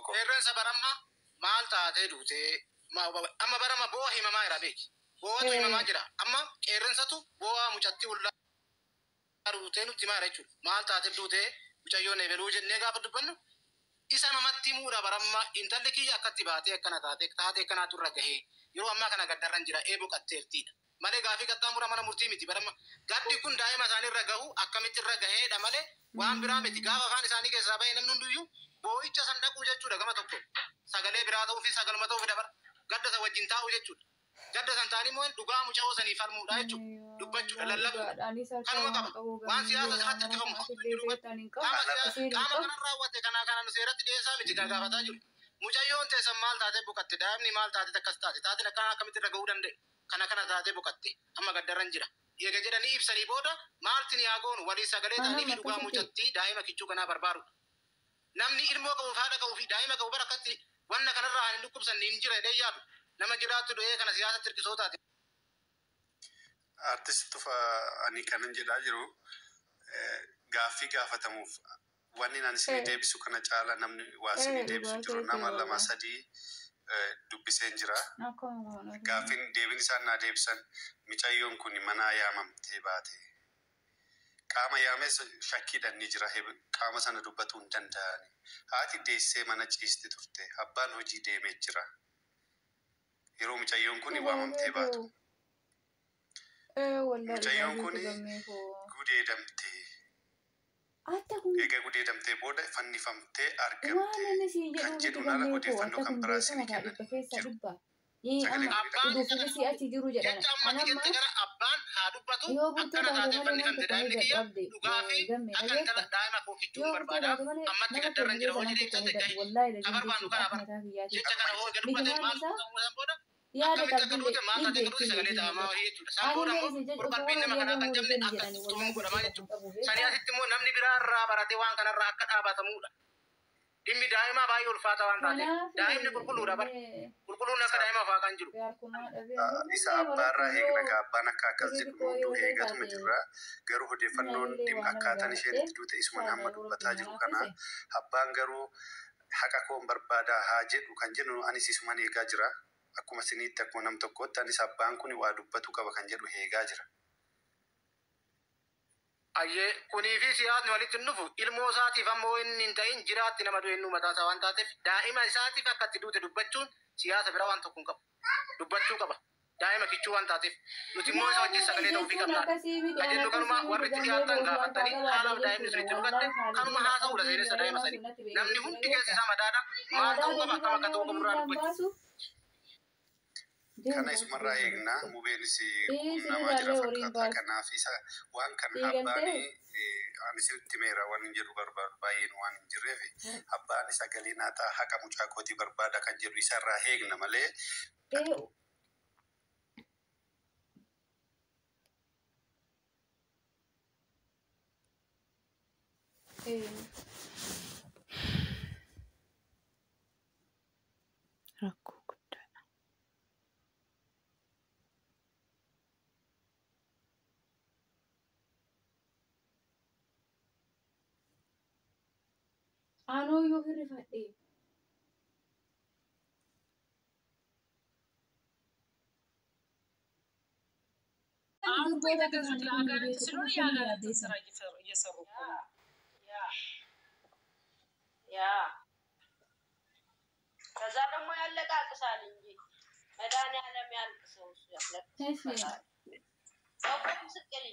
Qeerransa barama maal taatee duutee amma barama boo'a himamaa jira beeki. Boo'atu himamaa jira. Amma qeerransatu boo'a mucatti ullaa duutee nutti himaa jechuudha. Maal taatee duutee mucayyoon eegaluu jennee gaafa dubbannu isa namatti muudha barama intalli kiyya akkatti baatee akkana taatee akkanaatu irra gahee yeroo ammaa kana gaddarran jira eeboo qatteertiidha. Malee gaafii qaxxaamura mana murtii miti barama gaddi kun daa'ima isaanii irra gahu akkamitti irra gaheedha malee waan biraa miti gaafa afaan isaanii keessaa bahee namni hunduyyuu boo'icha san dhaquu jechuudha gama tokko sagalee biraa ta'uu fi sagaluma ta'uu fi dabar gadda san wajjin taa'uu jechuudha. Gadda san taanii immoo dhugaa mucaa sanii falmuudha jechuudha dubbachuudha lallabuudha kanuma qaba waan siyaasa irratti dhifamu qaama kanan raawwatte kana seeratti dhiyeessaa miti gaafataa jiru. Mucayyoon teessan maal taatee boqatte daa'imni maal taatee akkas taate taateen akkana akkamitti irra gahuu danda'e kana taatee boqatte amma gaddarran jira. Eega jedhanii ibsanii booda maaltiin yaa goonu walii sagalee ta'anii fi dhugaa mucatti daa'ima kichuu kanaa barbaadu. Namni ilmoo qabu haadha qabu fi daa'ima qabu bara akkatti wanna kanarraa hin dhukkubsanne hin jira jedhee yaadu nama jiraattu du'ee kana siyaasa tirkisoo taate. Artist Tufa ani kanan jedhaa jiru gaaffii gaafatamuuf wanni naan isin deebisu kana caala namni waa isin deebisu jiru nama lama sadii dubbiseen jira. Gaaffiin deebiin isaan naa deebisan mucayyoon kun manaa yaamamtee baate. Qaama yaames shakkiidhaan ni jira qaama sana dubbatuu hin danda'ani. Haati deessee mana ciiste turte abbaan hojii deemee jira. Yeroo mucayyoon kun waamamtee baatu. Mucayyoon kun gudeedamtee. Egaa gudeedamtee booda fannifamtee argamtee kan jedhu nala odeeffannoo kan biraa isinii kennan. Abbaan haa dubbatu akkana taatee fannifamte daa'imni kiyya dhugaa fi akka intala daa'ima koo kichuun barbaada ammatti gaddarran jira hojii deemsatti gahi ka barbaannu kanaaf jecha kana hoo egaa dubbate maal ta'uudhaan booda akkamitti akka duute maal taatee galuuti sagalee ta'amaa wahii jechuudha. Isaan booda immoo barbiin nama kanaa kan jabne akka tumamu godhamaa jechuudha. Sanii asitti immoo namni biraa irraa baratee waan kanarraa akka dhaabatamuudha. Dhimmi daa'imaa baay'ee ulfaata waan taateef daa'imni qulqulluudha bara qulqulluun akka daa'imaa fa'aa kan jiru. Isa abbaarraa eegna abbaan akka akkas jedhu hunduu eegatuma jirra garuu odeeffannoon dhimma akkaataan isheen itti duute isuma nama dubbataa jiru kana abbaan garuu haqa koon barbaadaa haa jedhu kan jennu anis isuman eegaa jira akkuma isiniitti akkuma nam tokkootti anis abbaan kun waa dubbatu qaba kan jedhu eegaa jira. Ayyee kunii fi siyaasni walitti dhufu ilmoo isaatiif ammoo inni hin ta'in jiraatti nama du'e mataa isaa waan taateef daa'ima isaatiif akka itti duute dubbachuun siyaasa bira waan tokko hin qabu dubbachuu qaba daa'ima kichuu waan taateef nuti immoo isa wajjin sagalee ta'uu fi qabnaa kan jennu kanuma warri itti dhiyaatan gaafatanii haalaaf daa'imni sun itti dhugatte kanuma haasa'uudha seenessa daa'ima sanii namni hundi keessa isaa madaadha maal ta'uu qaba akkam akka ta'uu qabu irraa dubbachuu. Kana isumarraa eegnaa mubeenis namaa jira fakkaata kanaaf isa waan kan abbaanii ani sirriitti meera waan hin jedhu barbaadu baay'een waan hin jirreef abbaan sagalee naataa haqa mucaa kootii barbaada kan jedhu isarraa eegna malee. Rakkoo guddaadha. Anoo yoo hirrifadhe ከዛ ደግሞ ያለቃቅሳል እንጂ መድኃኒዓለም ያልቅሰው እሱ ያስለቅሳል። ሰውም ስቅል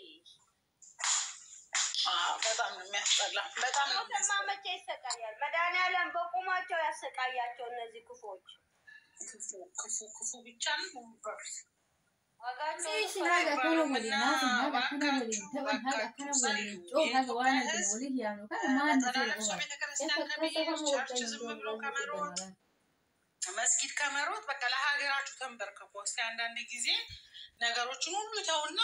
በጣም ነው የሚያስጠላ። በጣም ነው መቼ ይሰቃያል። መድኃኒዓለም በቁማቸው ያሰቃያቸው እነዚህ ክፉዎች። ክፉ ብቻ ነው የሚባሉት። መስጊድ ከመሮጥ በቃ ለሀገራችሁ ተንበርከኩ። እስኪ አንዳንድ ጊዜ ነገሮችን ሁሉ ተውና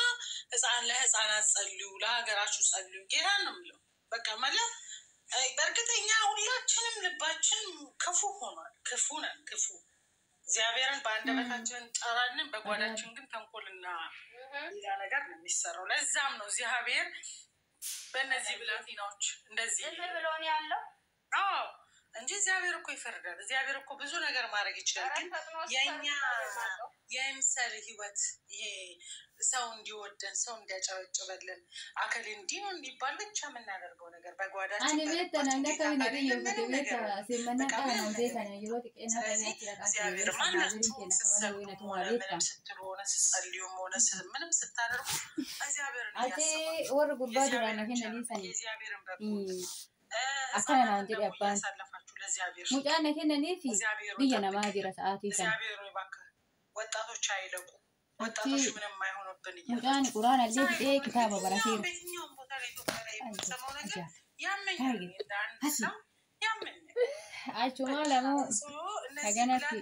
ለህፃናት ጸልዩ፣ ለሀገራችሁ ጸልዩ። ጌታ ነው የሚለው በቃ ማለት በእርግጠኛ ሁላችንም ልባችን ክፉ ሆኗል። ክፉ ነን ክፉ እግዚአብሔርን በአንደበታችን እንጠራለን፣ በጓዳችን ግን ተንኮልና ሌላ ነገር ነው የሚሰራው። ለዛም ነው እግዚአብሔር በእነዚህ ብላቴናዎች እንደዚህ ብሎን ያለው። እንጂ እግዚአብሔር እኮ ይፈርዳል። እግዚአብሔር እኮ ብዙ ነገር ማድረግ ይችላል። ግን የኛ የምሳሌ ህይወት ይሄ ሰው እንዲወደን ሰው እንዲያጨበጭበልን አከል እንዲህ ነው እንዲባል ብቻ የምናደርገው ነገር በጓዳችን እግዚአብሔር ማናችሁ ስትሉ ሆነ ስትጸልዩም ሆነ ምንም ስታደርጉ እግዚአብሔርን እግዚአብሔርን ወጣቶች አይለቁ ወጣቶች ምንም አይሆኑብን ሙጫን ቁርአን አለ ኪታብ በራሴ በየትኛውም ቦታ ላይ የሚሰማው ነገር ያመኛል achuma lamu haganatti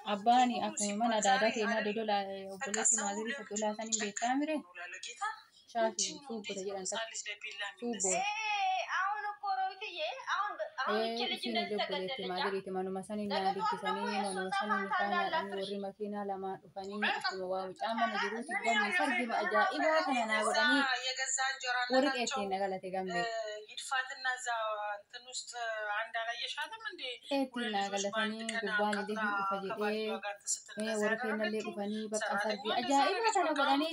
abbani akkuma mana daada keenya dodola obboleetti maaziri dodola sanin beekaa mire shaafi suubbota jedhan suubbo isini obboleetti maaziriiti manuma sanin naa dubbisanii manuma sanin isaan yaadhanii warri makiinaa lamaa dhufanii akkuma waa mucaan mana jiruuti gamni sargima ajaa'ibaa kana naa godhanii warri qeettiin nagalate gammee ይድፋትና እዛ እንትን ውስጥ አንድ አላየሻትም እንዴ ኤቲና ገለፈኒ ጉባን ዲህ ፈጂዴ ወርፌነሌ ዱፈኒ በቃ ሰርጊ አጃኢባ ተነጎዳኒ